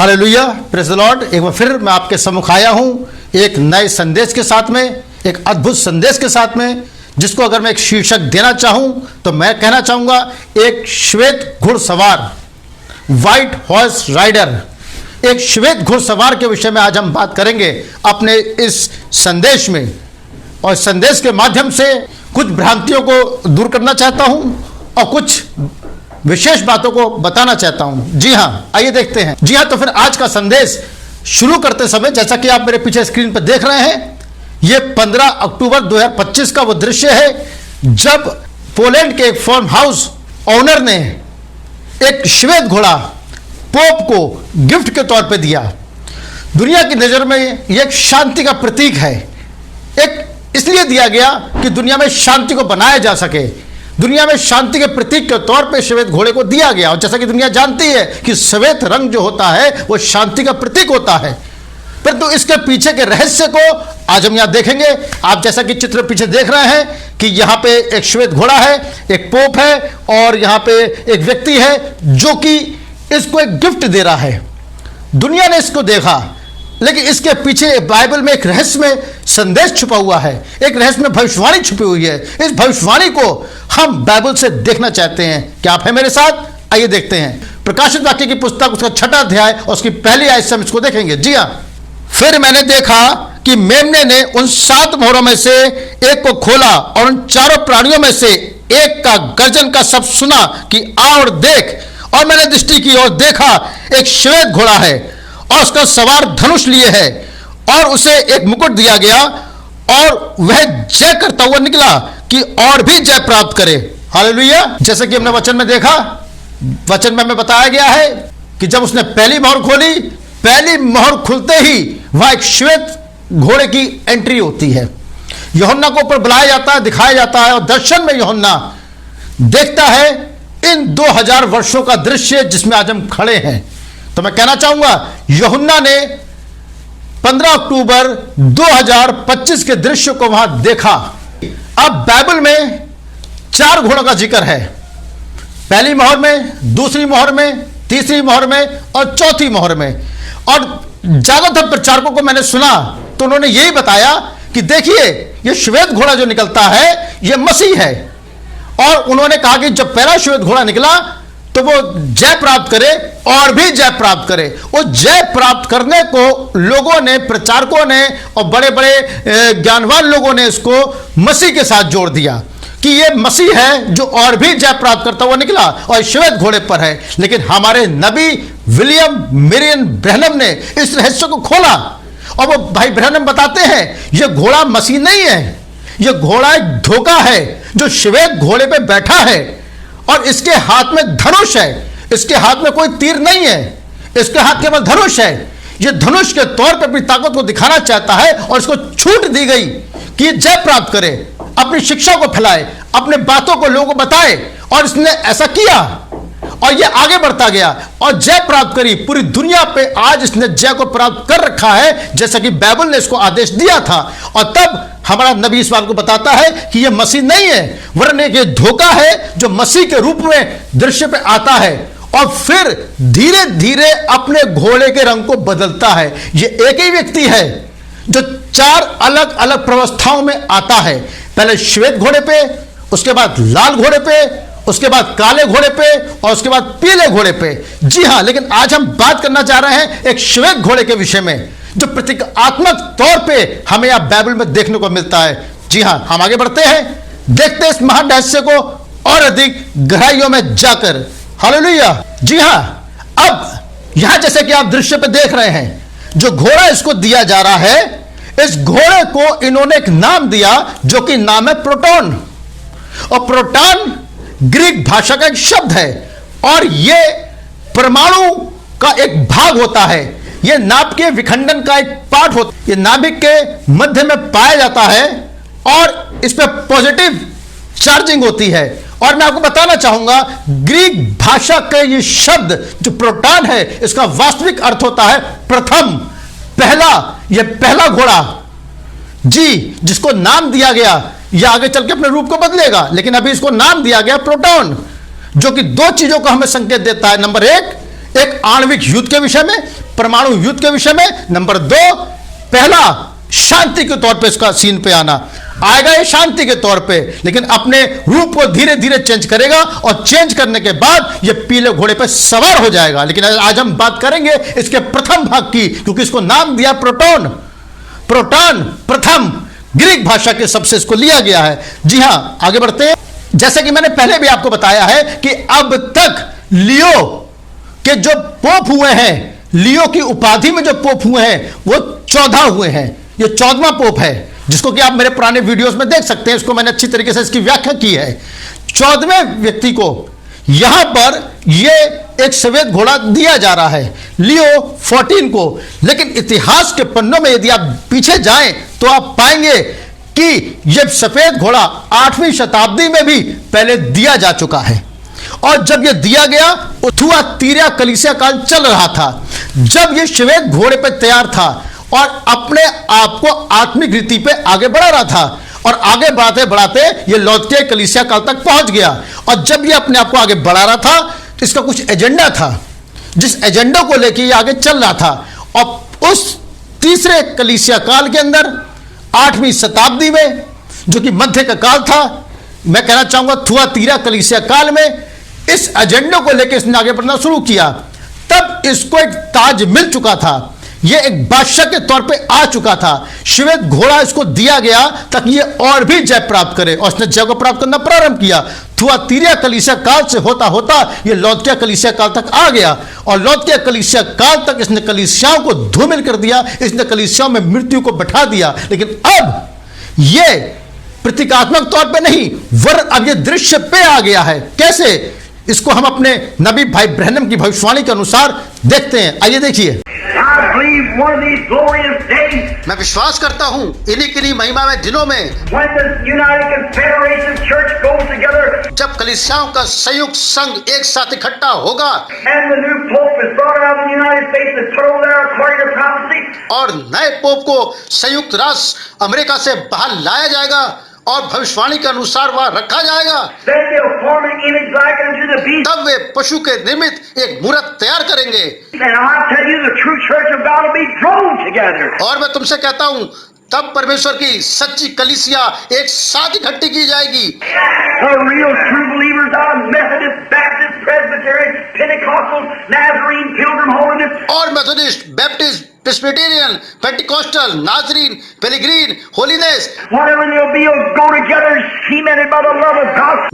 Hallelujah, praise the Lord. एक बार फिर मैं आपके सम्मुख आया हूं एक नए संदेश के साथ में, एक अद्भुत संदेश के साथ में, जिसको अगर मैं एक शीर्षक देना चाहूं तो मैं कहना चाहूंगा एक श्वेत घुड़सवार, व्हाइट हॉर्स राइडर। एक श्वेत घुड़सवार के विषय में आज हम बात करेंगे अपने इस संदेश में, और संदेश के माध्यम से कुछ भ्रांतियों को दूर करना चाहता हूं और कुछ विशेष बातों को बताना चाहता हूं। जी हाँ, आइए देखते हैं। जी हाँ, तो फिर आज का संदेश शुरू करते समय जैसा कि आप मेरे पीछे स्क्रीन पर देख रहे हैं, ये 15 अक्टूबर 2025 का वो दृश्य है जब पोलैंड के एक फार्म हाउस ओनर ने एक श्वेत घोड़ा पोप को गिफ्ट के तौर पे दिया। दुनिया की नज़र में ये एक शांति का प्रतीक है। एक इसलिए दिया गया कि दुनिया में शांति को बनाया जा सके। दुनिया में शांति के प्रतीक के तौर पे श्वेत घोड़े को दिया गया, और जैसा कि दुनिया जानती है कि श्वेत रंग जो होता है वो शांति का प्रतीक होता है। परंतु इसके पीछे के रहस्य को आज हम यहाँ देखेंगे। आप जैसा कि चित्र पीछे देख रहे हैं कि यहाँ पे एक श्वेत घोड़ा है, एक पोप है, और यहाँ पे एक व्यक्ति है जो कि इसको एक गिफ्ट दे रहा है। दुनिया ने इसको देखा, लेकिन इसके पीछे बाइबल में एक रहस्यमय संदेश छुपा हुआ है, एक रहस्यमय भविष्यवाणी छुपी हुई है। इस भविष्यवाणी को हम बाइबल से देखना चाहते हैं। क्या आप हैं मेरे साथ? आइए देखते हैं प्रकाशित वाक्य की पुस्तक, उसका 6वां अध्याय और उसकी पहली आयत से हम इसको देखेंगे। जी हाँ, फिर मैंने देखा कि मेमने ने उन 7 मोहरों में से एक को खोला, और उन 4 प्राणियों में से एक का गर्जन का शब्द सुना कि आ और देख। और मैंने दृष्टि की और देखा एक श्वेत घोड़ा है, और उसका सवार धनुष लिए है, और उसे एक मुकुट दिया गया, और वह जय करता हुआ निकला कि और भी जय प्राप्त करे। हालेलुया। जैसे कि हमने वचन में देखा, वचन में हमें बताया गया है कि जब उसने पहली मोहर खोली, पहली मोहर खुलते ही वहां एक श्वेत घोड़े की एंट्री होती है। यूहन्ना को ऊपर बुलाया जाता है, दिखाया जाता है, और दर्शन में यूहन्ना देखता है इन 2000 वर्षों का दृश्य जिसमें आज हम खड़े हैं। तो मैं कहना चाहूंगा यूहन्ना ने 15 अक्टूबर 2025 के दृश्य को वहां देखा। अब बाइबल में 4 घोड़ों का जिक्र है, पहली मोहर में, दूसरी मोहर में, तीसरी मोहर में और चौथी मोहर में। और ज्यादातर प्रचारकों को मैंने सुना तो उन्होंने यही बताया कि देखिए ये श्वेत घोड़ा जो निकलता है ये मसीह है। और उन्होंने कहा कि जब पहला श्वेत घोड़ा निकला तो वो जय प्राप्त करे और भी जय प्राप्त करे। वो जय प्राप्त करने को लोगों ने, प्रचारकों ने और बड़े बड़े ज्ञानवान लोगों ने इसको मसीह के साथ जोड़ दिया कि ये मसीह है जो और भी जय प्राप्त करता हुआ निकला और श्वेत घोड़े पर है। लेकिन हमारे नबी विलियम मरियन ब्रैनम ने इस रहस्य को खोला, और वो भाई ब्रैनम बताते हैं ये घोड़ा मसीह नहीं है, ये घोड़ा एक धोखा है जो श्वेत घोड़े पे बैठा है, और इसके हाथ में धनुष है। इसके हाथ में कोई तीर नहीं है, इसके हाथ केवल धनुष है। ये धनुष के तौर पर अपनी ताकत को दिखाना चाहता है, और इसको छूट दी गई कि जय प्राप्त करे, अपनी शिक्षा को फैलाए, अपने बातों को लोगों को बताए। और इसने ऐसा किया और ये आगे बढ़ता गया और जय प्राप्त करी। पूरी दुनिया पे आज इसने जय को प्राप्त कर रखा है, जैसा कि बाइबल ने इसको आदेश दिया था। और तब हमारा नबी इस बात को बताता है कि यह मसीह नहीं है, वरन एक धोखा है जो मसीह के रूप में दृश्य पे आता है, और फिर धीरे धीरे अपने घोड़े के रंग को बदलता है। ये एक ही व्यक्ति है जो 4 अलग अलग प्रवस्थाओं में आता है। पहले श्वेत घोड़े पे, उसके बाद लाल घोड़े पे, उसके बाद काले घोड़े पे, और उसके बाद पीले घोड़े पे। जी हाँ, लेकिन आज हम बात करना चाह रहे हैं एक श्वेत घोड़े के विषय में जो प्रतीकात्मक तौर पे हमें यहां बाइबल में देखने को मिलता है। जी हाँ, हम आगे बढ़ते हैं, देखते हैं इस महान रहस्य को और अधिक गहराइयों में जाकर। हालेलुया। जी हाँ, अब यहां जैसे कि आप दृश्य पे देख रहे हैं, जो घोड़ा इसको दिया जा रहा है, इस घोड़े को इन्होंने एक नाम दिया जो कि नाम है प्रोटॉन। और प्रोटॉन ग्रीक भाषा का एक शब्द है, और यह परमाणु का एक भाग होता है। यह नाभ के विखंडन का एक पार्ट होता है। यह नाभिक के मध्य में पाया जाता है, और इस पर पॉजिटिव चार्जिंग होती है। और मैं आपको बताना चाहूंगा ग्रीक भाषा के ये शब्द जो प्रोटॉन है, इसका वास्तविक अर्थ होता है प्रथम, पहला। यह पहला घोड़ा, जी, जिसको नाम दिया गया, यह आगे चल के अपने रूप को बदलेगा, लेकिन अभी इसको नाम दिया गया प्रोटॉन, जो कि 2 चीजों को हमें संकेत देता है। नंबर 1, एक आणविक युद्ध के विषय में, परमाणु युद्ध के विषय में। नंबर 2, पहला शांति के तौर पे इसका सीन पे आना आएगा, ये शांति के तौर पे, लेकिन अपने रूप को धीरे धीरे चेंज करेगा और चेंज करने के बाद ये पीले घोड़े पे सवार हो जाएगा। लेकिन आज हम बात करेंगे इसके प्रथम भाग की, क्योंकि इसको नाम दिया प्रोटॉन। प्रोटॉन प्रथम ग्रीक भाषा के शब्द से इसको लिया गया है। जी हां, आगे बढ़ते हैं। जैसे कि मैंने पहले भी आपको बताया है कि अब तक लियो के जो पोप हुए हैं, लियो की उपाधि में जो पोप हुए हैं वो 14 हुए हैं। ये 14वां पोप है, जिसको कि आप मेरे पुराने वीडियोस में देख सकते हैं। इसको मैंने अच्छी तरीके से इसकी व्याख्या की है। 14वें व्यक्ति को यहां पर ये एक सफेद घोड़ा दिया जा रहा है, लियो 14 को। लेकिन इतिहास के पन्नों में यदि आप पीछे जाएं तो आप पाएंगे कि यह सफेद घोड़ा 8वीं शताब्दी में भी पहले दिया जा चुका है। और जब यह दिया गया, थुआतीरा कलीसिया काल चल रहा था, जब यह सफेद घोड़े पर तैयार था और अपने आप को आत्मिक रीति पे आगे बढ़ा रहा था, और आगे बढ़ाते बढ़ाते ये लौदकिया कलीसिया काल तक पहुंच गया। और जब ये अपने आप को आगे बढ़ा रहा था तो इसका कुछ एजेंडा था, जिस एजेंडा को लेकर ये आगे चल रहा था। और उस तीसरे कलीसिया काल के अंदर 8वीं शताब्दी में, जो कि मध्य का काल था, मैं कहना चाहूंगा थुआतीरा कलीसिया काल में, इस एजेंडा को लेकर इसने आगे बढ़ना शुरू किया। तब इसको एक ताज मिल चुका था, यह एक बादशाह के तौर पे आ चुका था। श्वेत घोड़ा इसको दिया गया ताकि ये और भी जय प्राप्त करे, और उसने जय को प्राप्त करना प्रारंभ किया। थुआतीरा कलीसिया काल से होता होता ये लौदकिया कलीसिया काल तक आ गया, और लौदकिया कलीसिया काल तक इसने कलीसियाओं को धूमिल कर दिया, इसने कलीसियाओं में मृत्यु को बैठा दिया। लेकिन अब ये प्रतीकात्मक तौर पे नहीं, वरन अब ये दृश्य पे आ गया है। कैसे? इसको हम अपने नबी भाई ब्रहनम की भविष्यवाणी के अनुसार देखते हैं। आइए देखिए। मैं विश्वास करता हूं इन्हीं महिमामय दिनों में, जब कलीसियाओं का संयुक्त संघ एक साथ इकट्ठा होगा और नए पोप को संयुक्त राष्ट्र अमेरिका से बाहर लाया जाएगा और भविष्यवाणी के अनुसार वह रखा जाएगा। तब वे पशु के निमित्त एक मूर्त तैयार करेंगे। और मैं तुमसे कहता हूँ तब परमेश्वर की सच्ची कलीसिया एक साथ इकट्ठी की जाएगी। और मेथोडिस्ट, बैप्टिस्ट, प्रेस्बिटेरियन, पेंटिकॉस्टल, नाजरीन, पेलिग्रीन, होलीनेस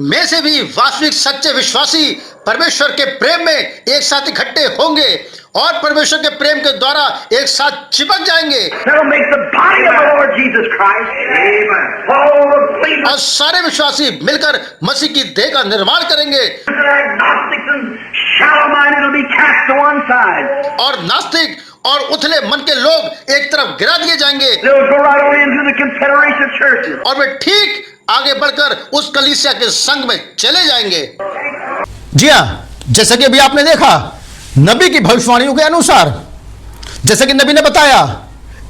में से भी वास्तविक सच्चे विश्वासी परमेश्वर के प्रेम में एक साथ इकट्ठे होंगे और परमेश्वर के प्रेम के द्वारा एक साथ चिपक जाएंगे। और सारे विश्वासी मिलकर मसीह की देह का निर्माण करेंगे। और नास्तिक और उथले मन के लोग एक तरफ गिरा दिए जाएंगे और वे ठीक आगे बढ़कर उस कलीसिया के संग में चले जाएंगे। जी हाँ, जैसा कि अभी आपने देखा नबी की भविष्यवाणियों के अनुसार, जैसे कि नबी ने बताया,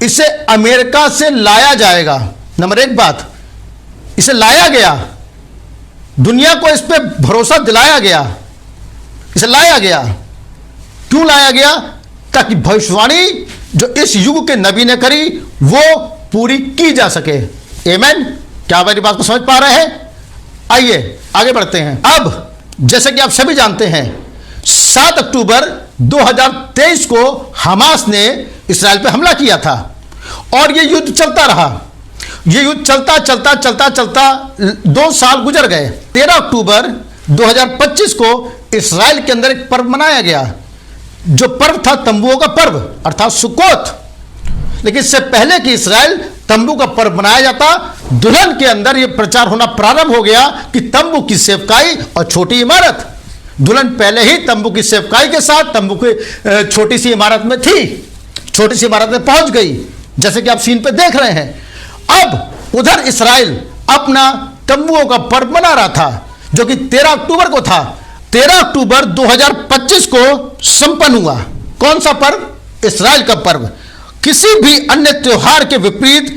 इसे अमेरिका से लाया जाएगा। नंबर 1 बात, इसे लाया गया, दुनिया को इस पे भरोसा दिलाया गया, इसे लाया गया। क्यों लाया गया? ताकि भविष्यवाणी जो इस युग के नबी ने करी वो पूरी की जा सके। आमीन। क्या मेरी बात को समझ पा रहे हैं? आइए आगे बढ़ते हैं। अब जैसे कि आप सभी जानते हैं 7 अक्टूबर 2023 को हमास ने इस्राएल पे हमला किया था और ये युद्ध चलता रहा। ये युद्ध चलता चलता चलता चलता 2 साल गुजर गए। 13 अक्टूबर 2025 को इस्राएल के अंदर एक पर्व मनाया गया, जो पर्व था तंबुओं का पर्व अर्थात सुकोत। लेकिन इससे पहले कि इस्राएल तंबू का पर्व मनाया जाता, दुल्हन के अंदर यह प्रचार होना प्रारंभ हो गया कि तंबू की सेवकाई और छोटी इमारत। दुल्हन पहले ही तंबू की सेवकाई के साथ तंबू की छोटी सी इमारत में थी, छोटी सी इमारत में पहुंच गई, जैसे कि आप सीन पे देख रहे हैं। अब उधर इस्राएल अपना तंबुओं का पर्व मना रहा था, जो कि 13 अक्टूबर को था। 13 अक्टूबर 2025 को संपन्न हुआ। कौन सा पर्व? इस्राएल का पर्व। किसी भी अन्य त्योहार के विपरीत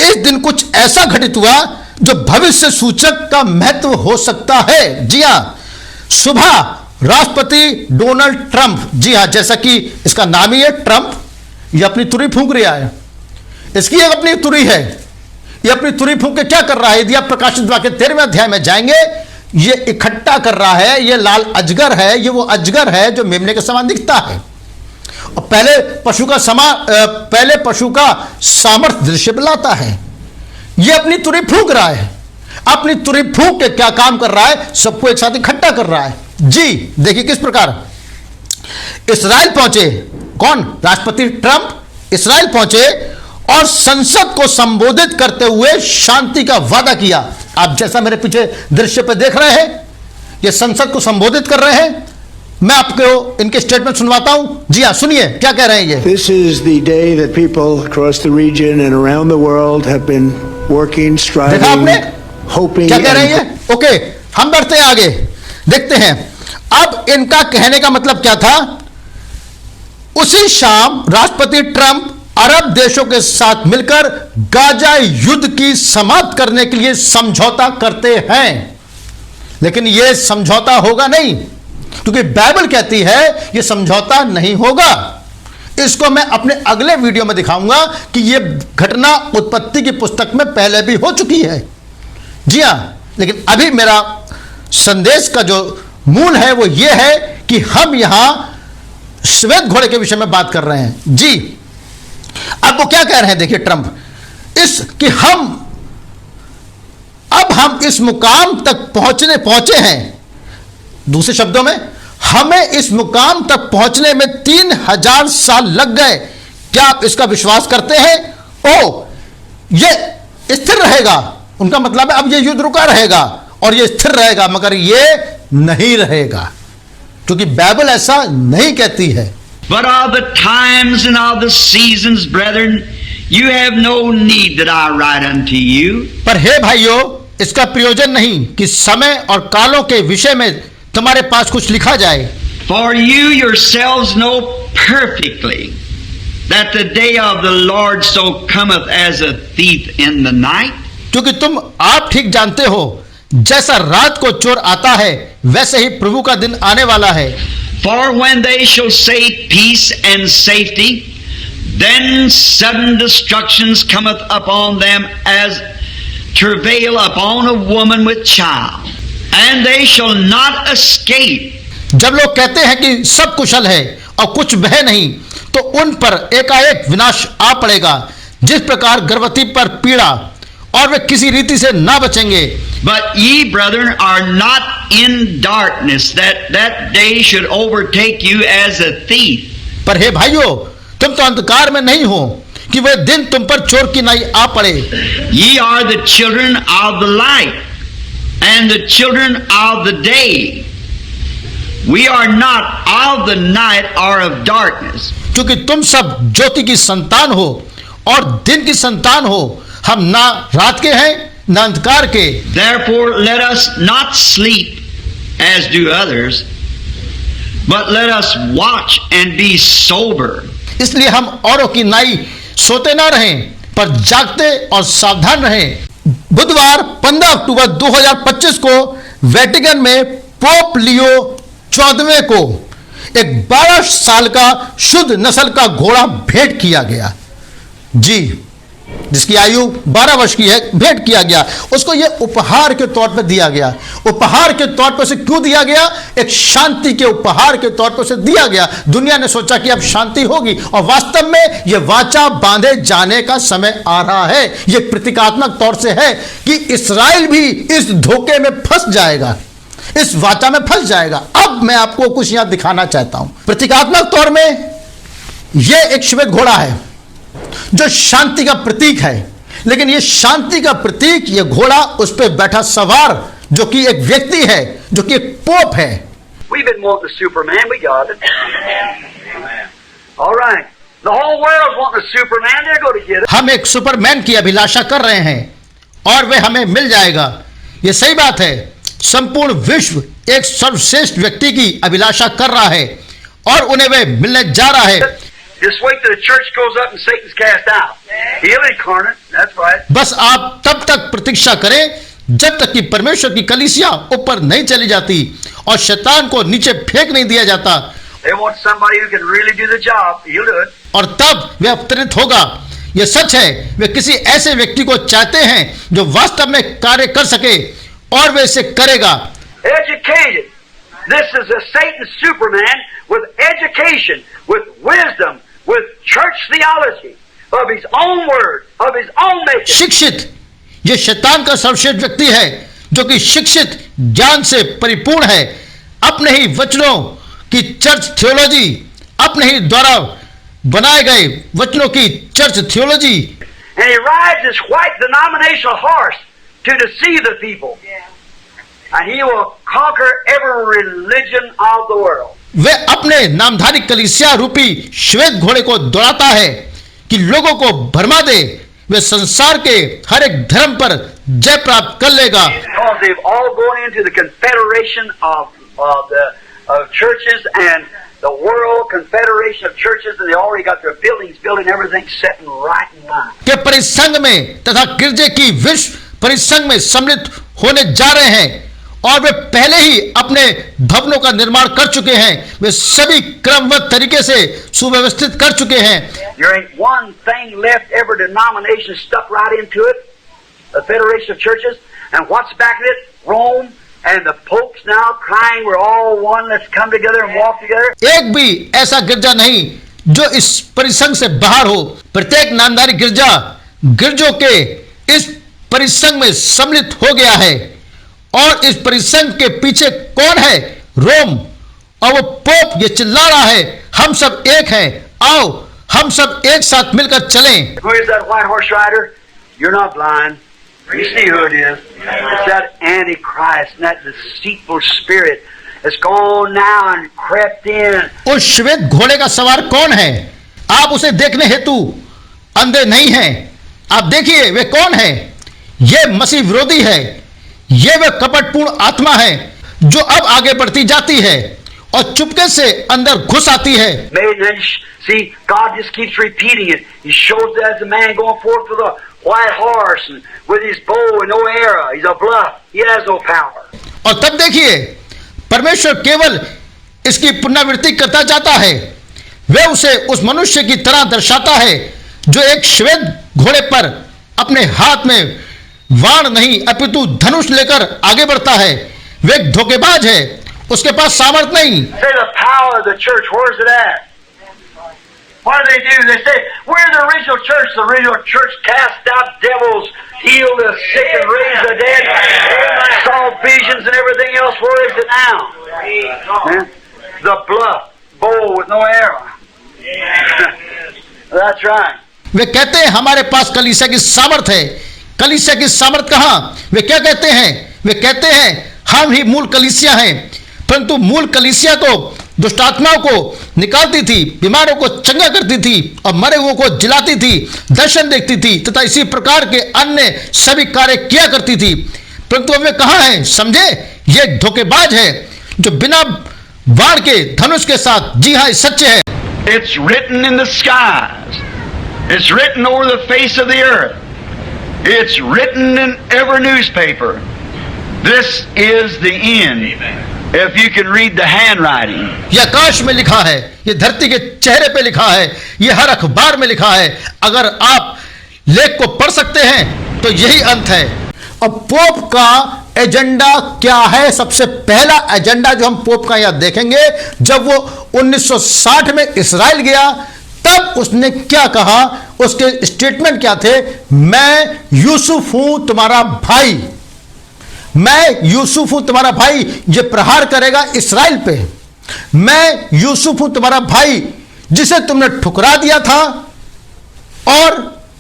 इस दिन कुछ ऐसा घटित हुआ जो भविष्य सूचक का महत्व हो सकता है। जी हां, सुबह राष्ट्रपति डोनाल्ड ट्रंप, जी हां, जैसा कि इसका नाम ही है ट्रंप, ये अपनी तुरी फूंक रहा है। इसकी एक अपनी तुरी है, ये अपनी तुरी फूंक के क्या कर रहा है? यदि आप प्रकाशित वाक्य 13वें अध्याय में जाएंगे, ये इकट्ठा कर रहा है। ये लाल अजगर है, ये वो अजगर है जो मेमने के समान दिखता है। और पहले पशु का सामर्थ्य दृश्य लाता है। ये अपनी तुरी फूंक रहा है। अपनी तुरी फूंक के क्या काम कर रहा है? सबको एक साथ इकट्ठा कर रहा है। जी देखिए किस प्रकार इस्राएल पहुंचे। कौन? राष्ट्रपति ट्रंप इस्राएल पहुंचे और संसद को संबोधित करते हुए शांति का वादा किया। आप जैसा मेरे पीछे दृश्य पे देख रहे हैं, ये संसद को संबोधित कर रहे हैं। मैं आपको इनके स्टेटमेंट सुनवाता हूं। जी हाँ, सुनिए क्या कह रहे हैं ये। This is the day that people across the region and around the world have been working, देखा striving, आपने hoping. क्या कह रहे हैं ये? ओके, हम बढ़ते हैं आगे, देखते हैं अब इनका कहने का मतलब क्या था। उसी शाम राष्ट्रपति ट्रंप अरब देशों के साथ मिलकर गाजा युद्ध की समाप्त करने के लिए समझौता करते हैं। लेकिन यह समझौता होगा नहीं, क्योंकि बाइबल कहती है यह समझौता नहीं होगा। इसको मैं अपने अगले वीडियो में दिखाऊंगा कि यह घटना उत्पत्ति की पुस्तक में पहले भी हो चुकी है। जी हां, लेकिन अभी मेरा संदेश का जो मूल है वो यह है कि हम यहां श्वेत घोड़े के विषय में बात कर रहे हैं। जी, अब वो क्या कह रहे हैं, देखिए ट्रंप, कि अब हम इस मुकाम तक पहुंचे हैं। दूसरे शब्दों में, हमें इस मुकाम तक पहुंचने में 3000 साल लग गए। क्या आप इसका विश्वास करते हैं? ये स्थिर रहेगा, उनका मतलब है अब ये युद्ध रुका रहेगा और ये स्थिर रहेगा, मगर ये नहीं रहेगा, क्योंकि बाइबल ऐसा नहीं कहती है। But of the times and of the seasons, brethren, you have no need that I write unto you. पर हे भाइयों, इसका प्रयोजन नहीं कि समय और कालों के विषय में तुम्हारे पास कुछ लिखा जाए। For you yourselves know perfectly that the day of the Lord so cometh as a thief in the night. क्योंकि तुम आप ठीक जानते हो, जैसा रात को चोर आता है, वैसे ही प्रभु का दिन आने वाला है। For when they shall say peace and safety, then sudden destructions cometh upon them as travail upon a woman with child, and they shall not escape. जब लोग कहते हैं कि सब कुशल है और कुछ भय नहीं, तो उन पर एकाएक विनाश आ पड़ेगा, जिस प्रकार गर्भवती पर पीड़ा, और वे किसी रीति से ना बचेंगे। But ye, brethren, are not in darkness, that day should overtake you as a thief. पर हे भाइयों, तुम तो अंधकार में नहीं हो कि वह दिन तुम पर चोर की नाई आ पड़े। Ye are the children of the light and the children of the day. We are not of the night or of darkness. क्योंकि तुम सब ज्योति की संतान हो और दिन की संतान हो। हम ना रात के हैं ना अंधकार के। Therefore let us not sleep as do others, but let us watch and be sober. इसलिए हम औरों की नाई सोते ना रहें, पर जागते और सावधान रहें। बुधवार 15 अक्टूबर 2025 को वेटिकन में पोप लियो 14वें को एक 12 साल का शुद्ध नस्ल का घोड़ा भेंट किया गया। जी, जिसकी आयु 12 वर्ष की है, भेंट किया गया। उसको यह उपहार के तौर पर दिया गया। उपहार के तौर पर से क्यों दिया गया? एक शांति के उपहार के तौर पर से दिया गया। दुनिया ने सोचा कि अब शांति होगी, और वास्तव में यह वाचा बांधे जाने का समय आ रहा है। यह प्रतीकात्मक तौर से है कि इस्राएल भी इस धोखे में फंस जाएगा, इस वाचा में फंस जाएगा। अब मैं आपको कुछ यहां दिखाना चाहता हूं। प्रतीकात्मक तौर में यह एक श्वेत घोड़ा है जो शांति का प्रतीक है, लेकिन यह शांति का प्रतीक, यह घोड़ा, उस पर बैठा सवार जो कि एक व्यक्ति है, जो कि एक पोप है। We've been wanting a Superman, we got it. Amen. All right. The whole world's wanting a Superman, they're going to get it. हम एक सुपरमैन की अभिलाषा कर रहे हैं और वह हमें मिल जाएगा। यह सही बात है। संपूर्ण विश्व एक सर्वश्रेष्ठ व्यक्ति की अभिलाषा कर रहा है और उन्हें वह मिलने जा रहा है। Just wait till the church goes up and Satan's cast out. He'll incarnate, that's right. बस आप तब तक प्रतीक्षा करें जब तक कि परमेश्वर की कलीसिया ऊपर नहीं चली जाती और शैतान को नीचे फेंक नहीं दिया जाता। They want somebody who can really do the job. He'll do it. और तब वह अवतरित होगा। यह सच है, वे किसी ऐसे व्यक्ति को चाहते हैं जो वास्तव में कार्य कर सके, और वे इसे करेगा। Educated. This is a Satan Superman with education, with wisdom, with church theology, of his own word, of his own making. शिक्षित, यह शैतान का सर्वश्रेष्ठ व्यक्ति है जो कि शिक्षित ज्ञान से परिपूर्ण है, अपने ही वचनों की चर्च थियोलॉजी, अपने ही द्वारा बनाए गए वचनों की church theology. And he rides his white denominational horse to deceive the people. And he will conquer every religion of the world. वे अपने नामधारी कलीसिया रूपी श्वेत घोड़े को दौड़ाता है कि लोगों को भरमा दे। वे संसार के हर एक धर्म पर जय प्राप्त कर लेगा। Because they've all gone into the confederation of the churches and the world confederation of churches, and they already got their buildings built and everything set in right in line. के परिसंघ में तथा गिरजे की विश्व परिसंघ में सम्मिलित होने जा रहे हैं, और वे पहले ही अपने भवनों का निर्माण कर चुके हैं। वे सभी क्रमबद्ध तरीके से सुव्यवस्थित कर चुके हैं। There ain't one thing left. Every denomination stuck right into it. The federation of churches, and what's back of it? Rome. And the popes now crying, we're all one, let's come together and walk together. एक भी ऐसा गिरजा नहीं जो इस परिसंघ से बाहर हो। प्रत्येक नामधारी गिरजा गिरजों के इस परिसंघ में सम्मिलित हो गया है, और इस परिसंघ के पीछे कौन है? रोम। और वो पोप ये चिल्ला रहा है, हम सब एक हैं, आओ हम सब एक साथ मिलकर चलें। Who is that white horse rider? You're not blind. You see who it is. It's that Antichrist and that deceitful spirit has gone now and crept in. उस श्वेत घोड़े का सवार कौन है? आप उसे देखने हेतु अंधे नहीं हैं। आप देखिए वे कौन है? ये मसीह विरोधी है। ये वह कपटपूर्ण आत्मा है जो अब आगे बढ़ती जाती है और चुपके से अंदर घुस आती है। See, God just keeps repeating it. He shows that as a man going forth with a white horse and with his bow and no arrow. He's a bluff. He has no power. और तब देखिए परमेश्वर केवल इसकी पुनरावृत्ति करता जाता है। वह उसे उस मनुष्य की तरह दर्शाता है जो एक श्वेत घोड़े पर अपने हाथ में वाण नहीं अपितु धनुष लेकर आगे बढ़ता है। वह एक धोखेबाज है, उसके पास सामर्थ नहीं। Say the power of the church, where's it at? What do? They say, we're the original church. The original church cast out devils, healed the sick and raised the dead, saw visions and everything else. Where is it now? The bluff, bow with no arrow. That's right. वे कहते हैं हमारे पास कलीसिया की सामर्थ है। कलीसिया की सामर्थ कहाँ? वे क्या कहते हैं? वे कहते हैं हम ही मूल कलीसिया हैं, परंतु मूल कलीसिया तो दुष्टात्माओं को निकालती थी, बीमारों को चंगा करती थी और मरे हुओं को जिलाती थी, दर्शन देखती थी तथा इसी प्रकार के अन्य सभी कार्य किया करती थी। परंतु वे कहाँ हैं? समझे, ये एक धोखेबाज है जो बिना बाण के धनुष के साथ, जी हाँ सच्चे है। It's written in the skies. It's written over the face of the earth. It's written in every newspaper. This is the end. If you can read the handwriting. ये आकाश में लिखा है, ये धरती के चेहरे पे लिखा है, ये हर अखबार में लिखा है। अगर आप लेख को पढ़ सकते हैं तो यही अंत है। अब पोप का एजेंडा क्या है? सबसे पहला एजेंडा जो हम पोप का यहां देखेंगे, जब वो 1960 में इस्राएल गया तब उसने क्या कहा, उसके स्टेटमेंट क्या थे? मैं यूसुफ हूं तुम्हारा भाई, मैं यूसुफ हूं तुम्हारा भाई, ये प्रहार करेगा इस्राएल पे। मैं यूसुफ हूं तुम्हारा भाई जिसे तुमने ठुकरा दिया था, और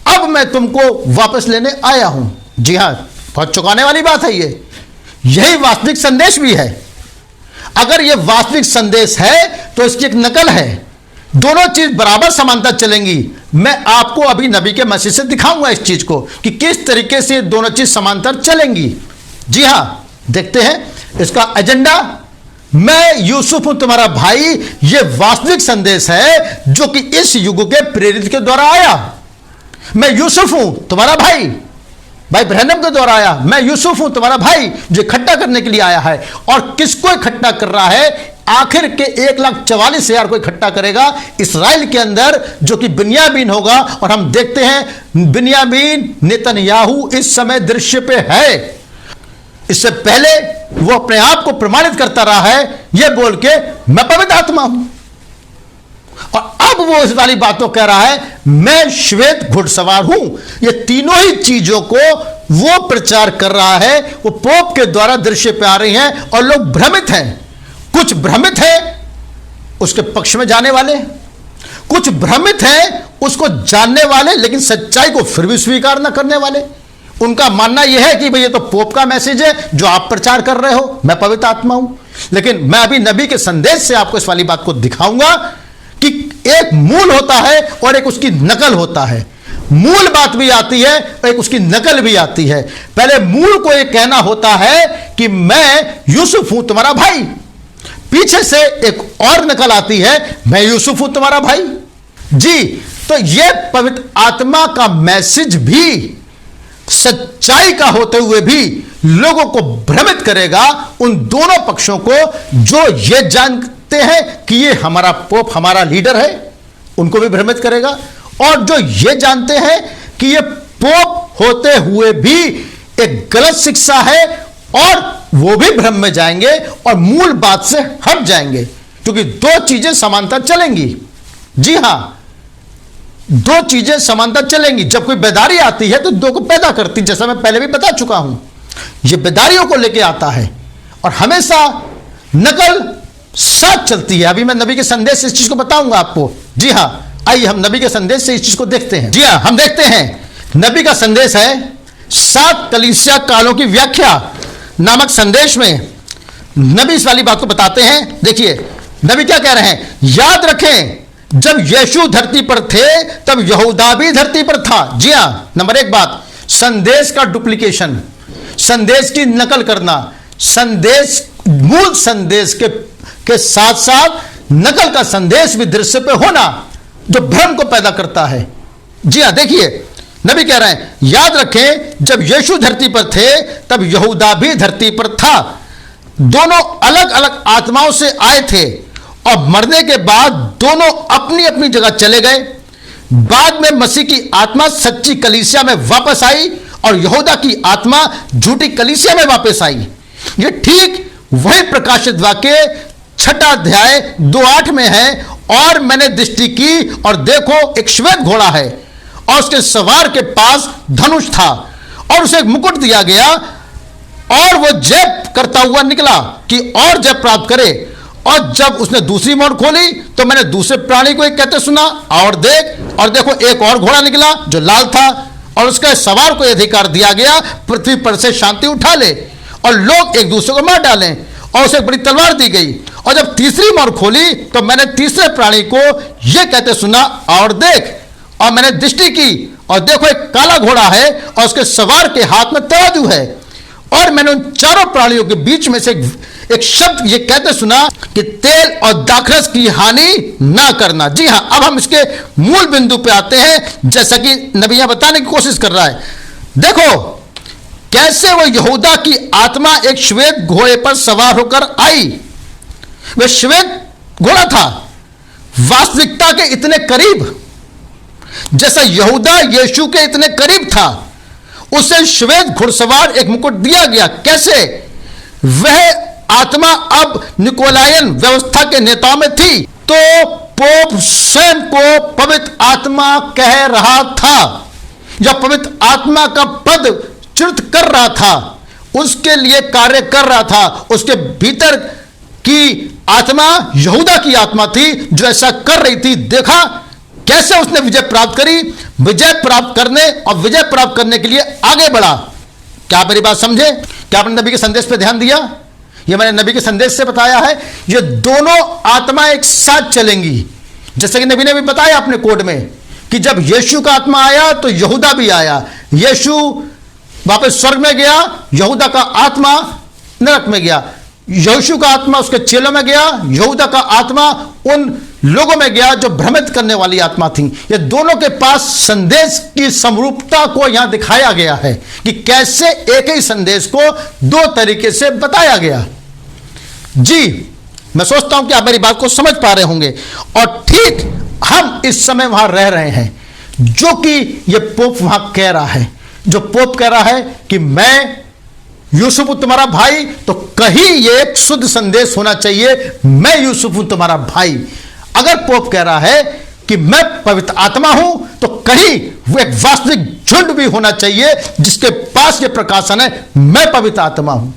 अब मैं तुमको वापस लेने आया हूं। जी हां, बहुत चौंकाने वाली बात है ये। यही वास्तविक संदेश भी है। अगर यह वास्तविक संदेश है तो इसकी एक नकल है। दोनों चीज बराबर समांतर चलेंगी। मैं आपको अभी नबी के मसीह से दिखाऊंगा इस चीज को कि किस तरीके से दोनों चीज समांतर चलेंगी। जी हां, देखते हैं इसका एजेंडा। मैं यूसुफ हूं तुम्हारा भाई, यह वास्तविक संदेश है जो कि इस युग के प्रेरित के द्वारा आया। मैं यूसुफ हूं तुम्हारा भाई, भाई ब्रैनम के द्वारा आया, मैं यूसुफ हूं तुम्हारा भाई जो इकट्ठा करने के लिए आया है। और किसको इकट्ठा कर रहा है? आखिर के 1,44,000 को इकट्ठा करेगा इस्राएल के अंदर, जो कि बिन्यामीन होगा। और हम देखते हैं बिन्यामीन नेतन्याहू इस समय दृश्य पे है। इससे पहले वो अपने आप को प्रमाणित करता रहा है यह बोल के मैं पवित्र आत्मा हूं, और अब वो इस वाली बातों कह रहा है मैं श्वेत घुड़सवार हूं। ये तीनों ही चीजों को वो प्रचार कर रहा है, वो पोप के द्वारा दृश्य पे आ रही हैं और लोग भ्रमित हैं। कुछ भ्रमित है उसके पक्ष में जाने वाले, कुछ भ्रमित है उसको जानने वाले, लेकिन सच्चाई को फिर भी स्वीकार न करने वाले। उनका मानना यह है कि भाई ये तो पोप का मैसेज है जो आप प्रचार कर रहे हो, मैं पवित्र आत्मा हूं। लेकिन मैं अभी नबी के संदेश से आपको इस वाली बात को दिखाऊंगा कि एक मूल होता है और एक उसकी नकल होता है। मूल बात भी आती है और एक उसकी नकल भी आती है। पहले मूल को यह कहना होता है कि मैं यूसुफ हूं तुम्हारा भाई, पीछे से एक और नकल आती है मैं यूसुफ हूं तुम्हारा भाई। जी, तो यह पवित्र आत्मा का मैसेज भी सच्चाई का होते हुए भी लोगों को भ्रमित करेगा, उन दोनों पक्षों को जो ये जानते हैं कि ये हमारा पोप हमारा लीडर है उनको भी भ्रमित करेगा, और जो ये जानते हैं कि ये पोप होते हुए भी एक गलत शिक्षा है और वो भी भ्रम में जाएंगे और मूल बात से हट जाएंगे, क्योंकि दो चीजें समांतर चलेंगी। जी हां, दो चीजें समांतर चलेंगी। जब कोई बेदारी आती है तो दो को पैदा करती, जैसा मैं पहले भी बता चुका हूं। ये बेदारियों को लेके आता है और हमेशा नकल साथ चलती है। अभी मैं नबी के संदेश से इस चीज को बताऊंगा आपको। जी हां, आइए हम नबी के संदेश से इस चीज को देखते हैं। जी हां, हम देखते हैं नबी का संदेश है 7 कलीसिया कालों की व्याख्या नामक संदेश में नबी इस वाली बात को बताते हैं। देखिए नबी क्या कह रहे हैं, याद रखें जब यीशु धरती पर थे तब यहूदा भी धरती पर था। जी हां, नंबर 1 बात, संदेश का डुप्लीकेशन, संदेश की नकल करना, संदेश मूल संदेश के साथ साथ नकल का संदेश भी दृश्य पे होना जो भ्रम को पैदा करता है। जी हां, देखिए नबी कह रहे हैं याद रखें जब यीशु धरती पर थे तब यहूदा भी धरती पर था। दोनों अलग अलग आत्माओं से आए थे और मरने के बाद दोनों अपनी अपनी जगह चले गए। बाद में मसीह की आत्मा सच्ची कलीसिया में वापस आई और यहूदा की आत्मा झूठी कलीसिया में वापस आई। ये ठीक वही प्रकाशित वाक्य 6 अध्याय 2:8 में है। और मैंने दृष्टि की और देखो एक श्वेत घोड़ा है और उसके सवार के पास धनुष था और उसे एक मुकुट दिया गया और वो जय करता हुआ निकला कि और जय प्राप्त करे। और जब उसने दूसरी मोहर खोली तो मैंने दूसरे प्राणी को एक कहते सुना, और देखो एक और घोड़ा निकला जो लाल था और उसके सवार को अधिकार दिया गया पृथ्वी पर से शांति उठा ले और लोग एक दूसरे को मार डालें, और उसे एक बड़ी तलवार दी गई। और जब तीसरी मोहर खोली तो मैंने तीसरे प्राणी को यह कहते सुना, और मैंने दृष्टि की और देखो एक काला घोड़ा है और उसके सवार के हाथ में तराजू है। और मैंने उन चारों प्राणियों के बीच में से एक शब्द ये कहते सुना कि तेल और दाखरस की हानि ना करना। जी हां, अब हम इसके मूल बिंदु पे आते हैं, जैसा कि नबी यहां बताने की कोशिश कर रहा है। देखो कैसे वो यहूदा की आत्मा एक श्वेत घोड़े पर सवार होकर आई। वह श्वेत घोड़ा था वास्तविकता के इतने करीब, जैसा यहूदा यीशु के इतने करीब था। उसे श्वेत घुड़सवार एक मुकुट दिया गया। कैसे? वह आत्मा अब निकोलायन व्यवस्था के नेताओं में थी, तो पोप स्वयं को पवित्र आत्मा कह रहा था या पवित्र आत्मा का पद चित कर रहा था, उसके लिए कार्य कर रहा था। उसके भीतर की आत्मा यहूदा की आत्मा थी जो ऐसा कर रही थी। देखा कैसे उसने विजय प्राप्त करी, विजय प्राप्त करने और विजय प्राप्त करने के लिए आगे बढ़ा। क्या मेरी बात समझे? क्या आपने नबी के संदेश पे ध्यान दिया? ये मैंने नबी के संदेश से बताया है। ये दोनों आत्मा एक साथ चलेंगी, जैसे कि नबी ने भी बताया अपने कोड में कि जब यीशु का आत्मा आया तो यहूदा भी आया। यीशु वापस स्वर्ग में गया, यहूदा का आत्मा नरक में गया। यीशु का आत्मा उसके चेलों में गया, यहूदा का आत्मा उन लोगों में गया जो भ्रमित करने वाली आत्मा थी। ये दोनों के पास संदेश की समरूपता को यहां दिखाया गया है कि कैसे एक ही संदेश को दो तरीके से बताया गया। जी, मैं सोचता हूं कि आप मेरी बात को समझ पा रहे होंगे। और ठीक हम इस समय वहां रह रहे हैं, जो कि ये पोप वहां कह रहा है। जो पोप कह रहा है कि मैं यूसुफ हूं तुम्हारा भाई, तो कहीं ये एक शुद्ध संदेश होना चाहिए, मैं यूसुफ हूं तुम्हारा भाई। अगर पोप कह रहा है कि मैं पवित्र आत्मा हूं, तो कहीं वो एक वास्तविक झुंड भी होना चाहिए जिसके पास ये प्रकाशन है, मैं पवित्र आत्मा हूं।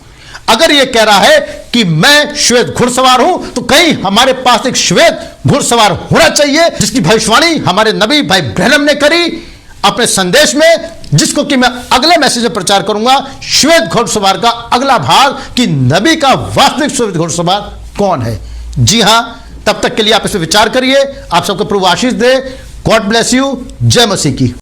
अगर ये कह रहा है कि मैं श्वेत घुड़सवार हूं, तो कहीं हमारे पास एक श्वेत घुड़सवार होना चाहिए, जिसकी भविष्यवाणी हमारे नबी भाई ब्रैनम ने करी अपने संदेश में, जिसको कि मैं अगले मैसेज में प्रचार करूंगा। श्वेत घुड़सवार का अगला भाग कि नबी का वास्तविक श्वेत घुड़सवार कौन है। जी हां, तब तक के लिए आप इस पर विचार करिए। आप सबको प्रभु आशीष दे। God bless you. जय मसीह की।